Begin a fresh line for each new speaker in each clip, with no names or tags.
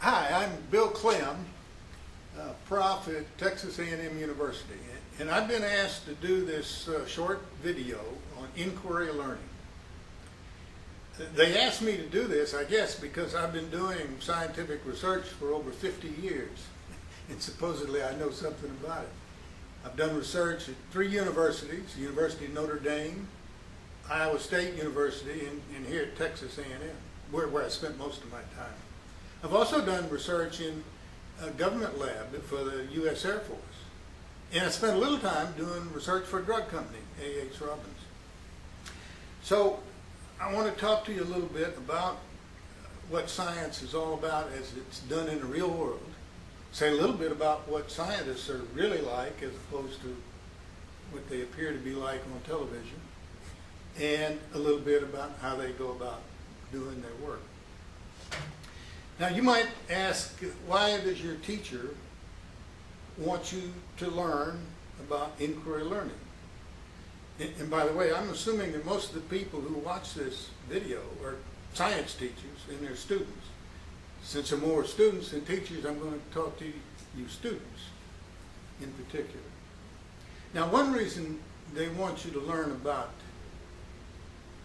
Hi, I'm Bill Clem, prof at Texas A&M University, and I've been asked to do this short video on inquiry learning. They asked me to do this, I guess, because I've been doing scientific research for over 50 years, and supposedly I know something about it. I've done research at 3 universities, the University of Notre Dame, Iowa State University, and here at Texas A&M, where I spent most of my time. I've also done research in a government lab for the U.S. Air Force. And I spent a little time doing research for a drug company, A.H. Robbins. So I want to talk to you a little bit about what science is all about as it's done in the real world. Say a little bit about what scientists are really like as opposed to what they appear to be like on television. And a little bit about how they go about doing their work. Now you might ask, why does your teacher want you to learn about inquiry learning? And by the way, I'm assuming that most of the people who watch this video are science teachers and they're students. Since there are more students than teachers, I'm going to talk to you students in particular. Now one reason they want you to learn about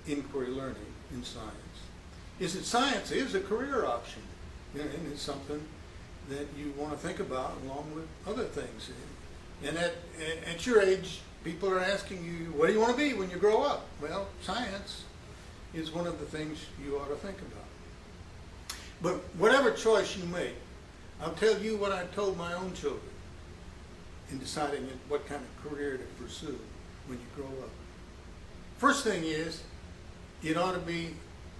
inquiry learning in science is that science is a career option. And it's something that you want to think about along with other things. And at your age, people are asking you, what do you want to be when you grow up? Well, science is one of the things you ought to think about. But whatever choice you make, I'll tell you what I told my own children in deciding what kind of career to pursue when you grow up. First thing is, it ought to be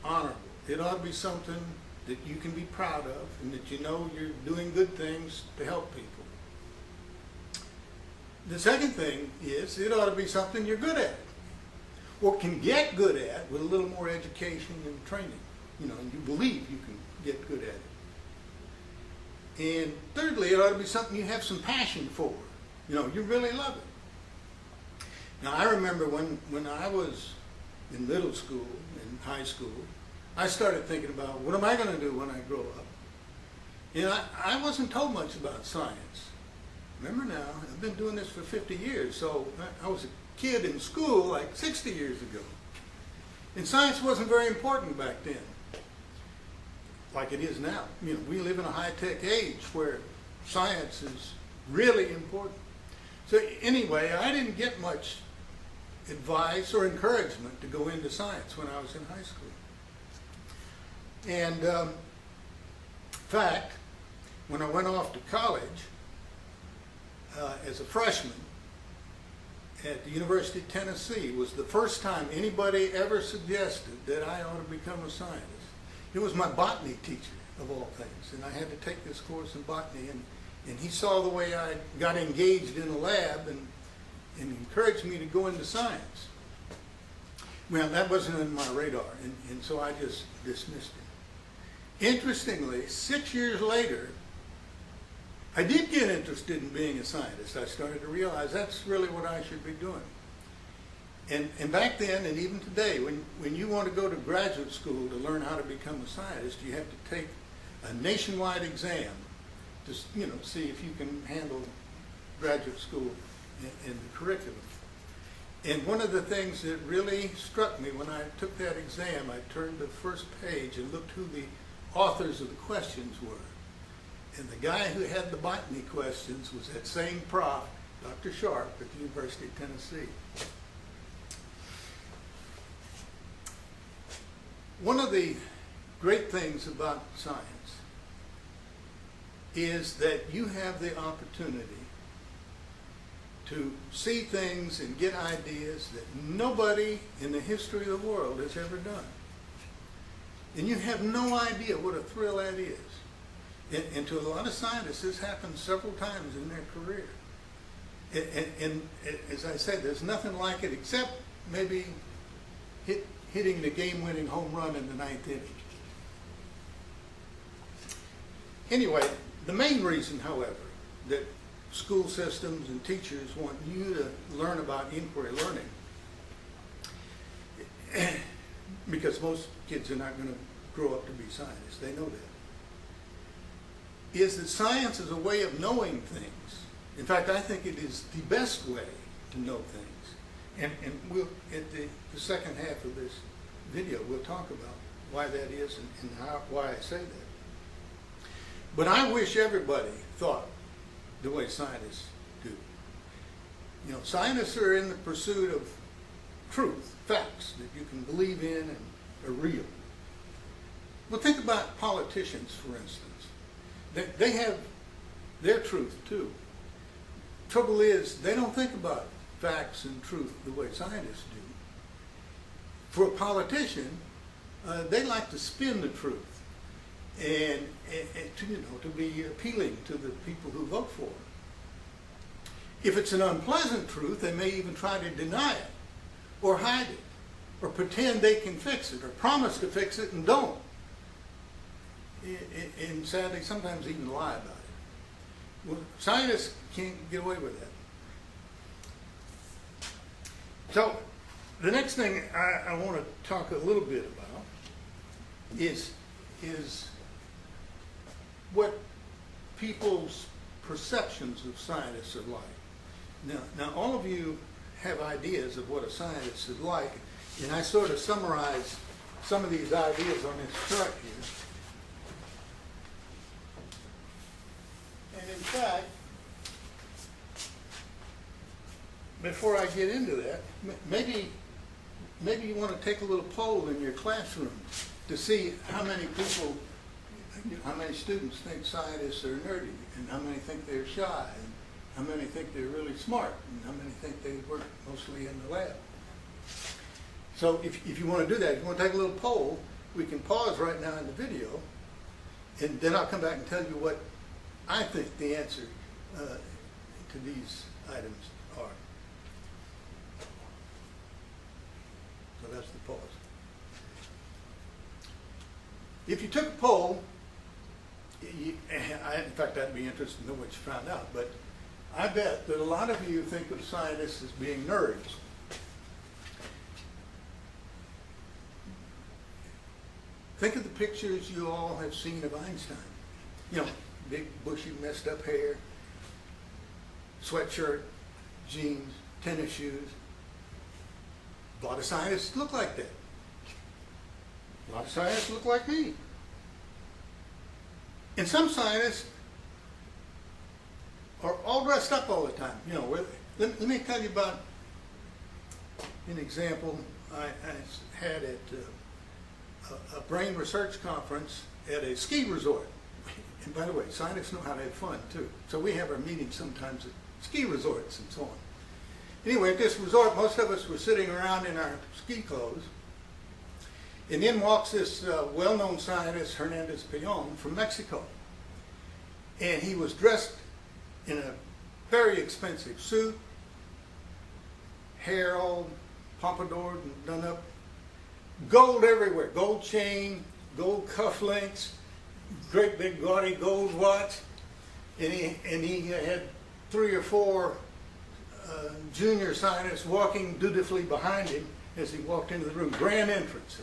honorable. It ought to be something that you can be proud of and that you know you're doing good things to help people. The second thing is it ought to be something you're good at or can get good at with a little more education and training. You know, and you believe you can get good at it. And thirdly, it ought to be something you have some passion for. You know, you really love it. Now I remember when I was in middle school and high school, I started thinking about, what am I going to do when I grow up? You know, I wasn't told much about science. Remember now, I've been doing this for 50 years, so I was a kid in school like 60 years ago. And science wasn't very important back then, like it is now. You know, we live in a high-tech age where science is really important. So anyway, I didn't get much advice or encouragement to go into science when I was in high school. And in fact, when I went off to college as a freshman at the University of Tennessee, was the first time anybody ever suggested that I ought to become a scientist. It was my botany teacher, of all things, and I had to take this course in botany, and he saw the way I got engaged in a lab and encouraged me to go into science. Well, that wasn't in my radar, and so I just dismissed it. Interestingly, 6 years later, I did get interested in being a scientist. I started to realize that's really what I should be doing. And back then, and even today, when you want to go to graduate school to learn how to become a scientist, you have to take a nationwide exam to, you know, see if you can handle graduate school and the curriculum. And one of the things that really struck me when I took that exam, I turned to the first page and looked who the authors of the questions were. And the guy who had the botany questions was that same prof, Dr. Sharp, at the University of Tennessee. One of the great things about science is that you have the opportunity to see things and get ideas that nobody in the history of the world has ever done. And you have no idea what a thrill that is. And to a lot of scientists, this happens several times in their career. And as I said, there's nothing like it except maybe hitting the game-winning home run in the 9th inning. Anyway, the main reason, however, that school systems and teachers want you to learn about inquiry learning, because most kids are not going to grow up to be scientists. They know that. is that science is a way of knowing things. In fact, I think it is the best way to know things. And we'll, at the second half of this video, we'll talk about why that is and why I say that. But I wish everybody thought the way scientists do. You know, scientists are in the pursuit of truth, facts that you can believe in and are real. Well, think about politicians, for instance. They have their truth, too. Trouble is, they don't think about facts and truth the way scientists do. For a politician, they like to spin the truth and to, you know, to be appealing to the people who vote for them. If it's an unpleasant truth, they may even try to deny it or hide it or pretend they can fix it or promise to fix it and don't. And sadly, sometimes even lie about it. Well, scientists can't get away with that. So, the next thing I want to talk a little bit about is what people's perceptions of scientists are like. Now, all of you have ideas of what a scientist is like, and I sort of summarize some of these ideas on this chart here. And in fact, before I get into that, maybe you want to take a little poll in your classroom to see how many people, how many students think scientists are nerdy, and how many think they're shy, and how many think they're really smart, and how many think they work mostly in the lab. So if you want to do that, if you want to take a little poll, we can pause right now in the video, and then I'll come back and tell you what I think the answer to these items are. So that's the pause. If you took a poll, in fact, I'd be interested to know what you found out, but I bet that a lot of you think of scientists as being nerds. Think of the pictures you all have seen of Einstein. You know, big, bushy, messed up hair, sweatshirt, jeans, tennis shoes. A lot of scientists look like that. A lot of scientists look like me. And some scientists are all dressed up all the time. You know, let me tell you about an example I had at a brain research conference at a ski resort. And by the way, scientists know how to have fun too. So we have our meetings sometimes at ski resorts and so on. Anyway, at this resort, most of us were sitting around in our ski clothes. And in walks this well-known scientist, Hernandez Peon, from Mexico. And he was dressed in a very expensive suit, hair all pompadoured and done up, gold everywhere, gold chain, gold cufflinks, great big gaudy gold watch, and he had 3 or 4 junior scientists walking dutifully behind him as he walked into the room. Grand entrance.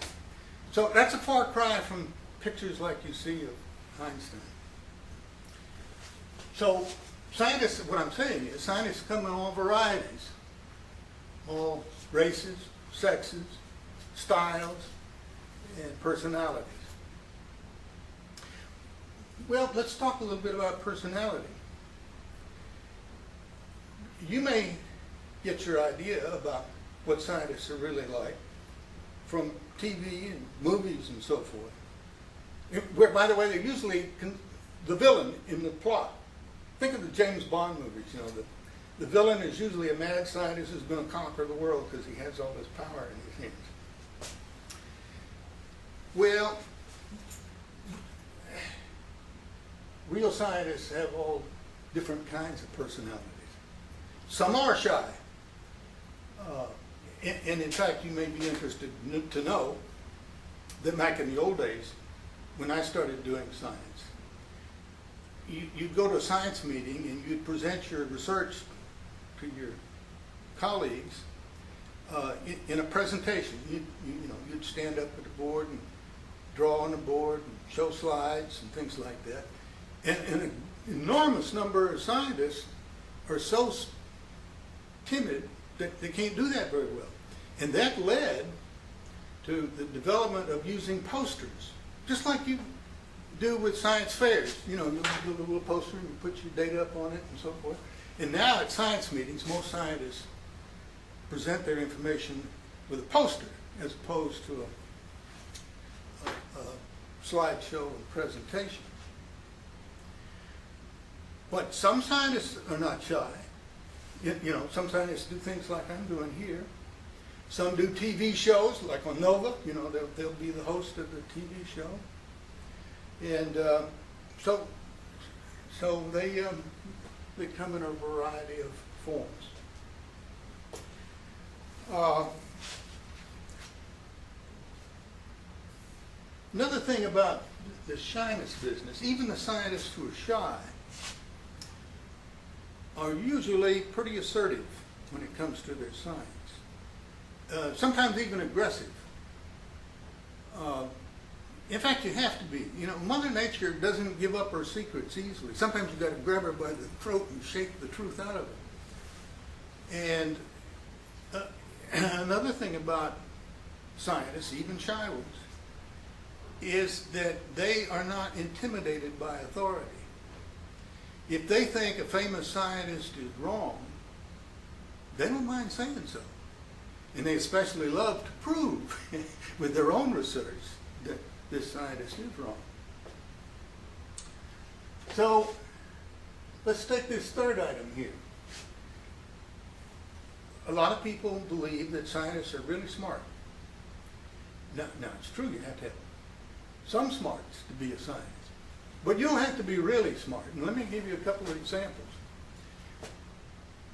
So that's a far cry from pictures like you see of Einstein. So scientists, what I'm saying is, scientists come in all varieties, all races, sexes, styles, and personalities. Well, let's talk a little bit about personality. You may get your idea about what scientists are really like from TV and movies and so forth. Where, by the way, they're usually the villain in the plot. Think of the James Bond movies. You know, the villain is usually a mad scientist who's going to conquer the world because he has all this power in his hands. Well, real scientists have all different kinds of personalities. Some are shy. And in fact, you may be interested to know that back in the old days, when I started doing science, you'd go to a science meeting and you'd present your research to your colleagues in a presentation. You'd stand up at the board and draw on the board and show slides and things like that. And an enormous number of scientists are so timid that they can't do that very well. And that led to the development of using posters, just like you do with science fairs. You know, you do a little poster and you put your data up on it and so forth. And now at science meetings, most scientists present their information with a poster as opposed to a slideshow and presentation. But some scientists are not shy. You know, some scientists do things like I'm doing here. Some do TV shows, like on Nova. You know, they'll be the host of the TV show. And so they come in a variety of forms. Another thing about the shyness business, even the scientists who are shy are usually pretty assertive when it comes to their science. Sometimes even aggressive. In fact, you have to be. You know, Mother Nature doesn't give up her secrets easily. Sometimes you've got to grab her by the throat and shake the truth out of her. And another thing about scientists, even shy ones, is that they are not intimidated by authority. If they think a famous scientist is wrong, they don't mind saying so. And they especially love to prove with their own research that this scientist is wrong. So let's take this third item here. A lot of people believe that scientists are really smart. Now it's true, you have to have some smarts to be a scientist. But you don't have to be really smart. And let me give you a couple of examples.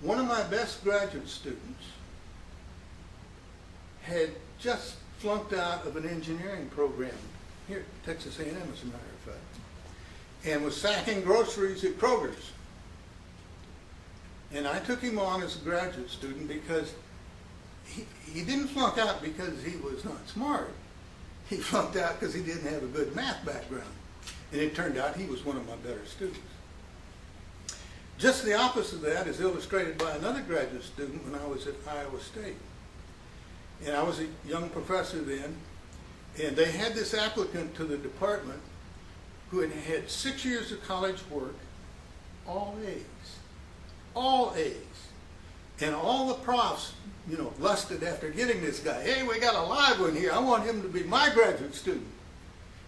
One of my best graduate students had just flunked out of an engineering program here at Texas A&M, as a matter of fact, and was sacking groceries at Kroger's. And I took him on as a graduate student because he didn't flunk out because he was not smart. He flunked out because he didn't have a good math background. And it turned out he was one of my better students. Just the opposite of that is illustrated by another graduate student when I was at Iowa State. And I was a young professor then, and they had this applicant to the department who had had 6 years of college work, all A's. All A's. And all the profs, you know, lusted after getting this guy. Hey, we got a live one here. I want him to be my graduate student.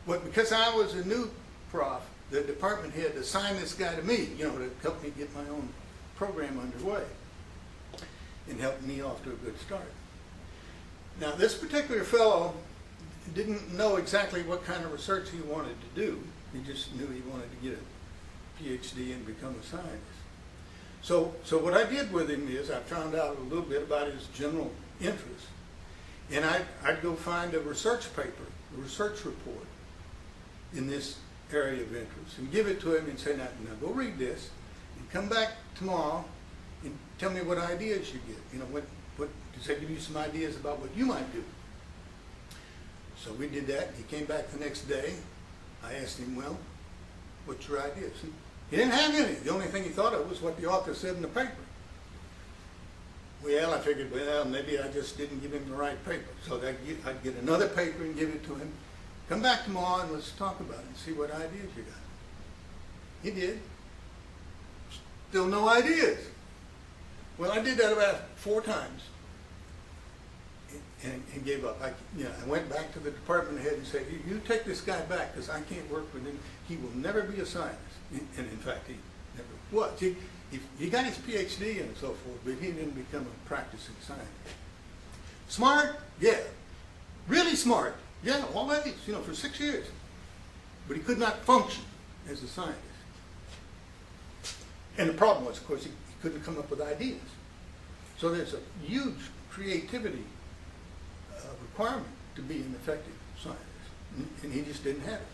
But because I was a new prof, the department head assigned this guy to me, you know, to help me get my own program underway and help me off to a good start. Now, this particular fellow didn't know exactly what kind of research he wanted to do. He just knew he wanted to get a PhD and become a scientist. So what I did with him is I found out a little bit about his general interests, and I'd go find a research paper, a research report in this area of interest, and give it to him and say, now go read this, and come back tomorrow and tell me what ideas you get. You know, what does that give you some ideas about what you might do? So we did that. He came back the next day. I asked him, well, what's your ideas? He didn't have any. The only thing he thought of was what the author said in the paper. Well, I figured, well, maybe I just didn't give him the right paper. So I'd get another paper and give it to him. Come back tomorrow and let's talk about it and see what ideas you got. He did. Still no ideas. Well, I did that about 4 times and gave up. I went back to the department head and said, you take this guy back because I can't work with him. He will never be a scientist. And in fact, he never was. He got his PhD and so forth, but he didn't become a practicing scientist. Smart? Yeah. Really smart? Yeah, all A's, you know, for 6 years. But he could not function as a scientist. And the problem was, of course, he couldn't come up with ideas. So there's a huge creativity requirement to be an effective scientist, and he just didn't have it.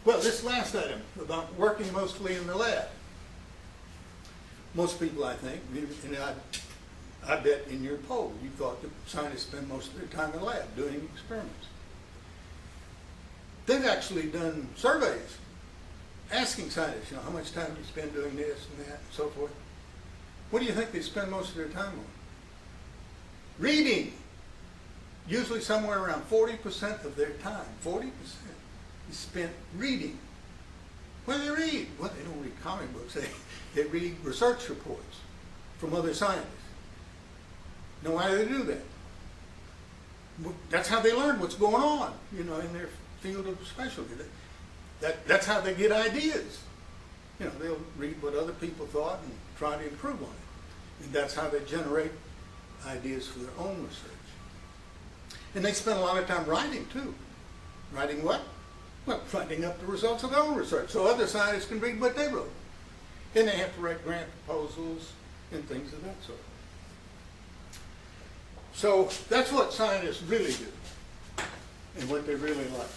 Well, this last item about working mostly in the lab. Most people, I think, and I bet in your poll, you thought that scientists spend most of their time in the lab doing experiments. They've actually done surveys asking scientists, how much time do you spend doing this and that and so forth? What do you think they spend most of their time on? Reading. Usually somewhere around 40% of their time, 40% is spent reading. What do they read? Well, they don't read comic books. They read research reports from other scientists. Know why they do that? That's how they learn what's going on, in their field of specialty. That's how they get ideas. They'll read what other people thought and try to improve on it. And that's how they generate ideas for their own research. And they spend a lot of time writing, too. Writing what? Well, writing up the results of their own research so other scientists can read what they wrote. And they have to write grant proposals and things of that sort. So that's what scientists really do and what they really like.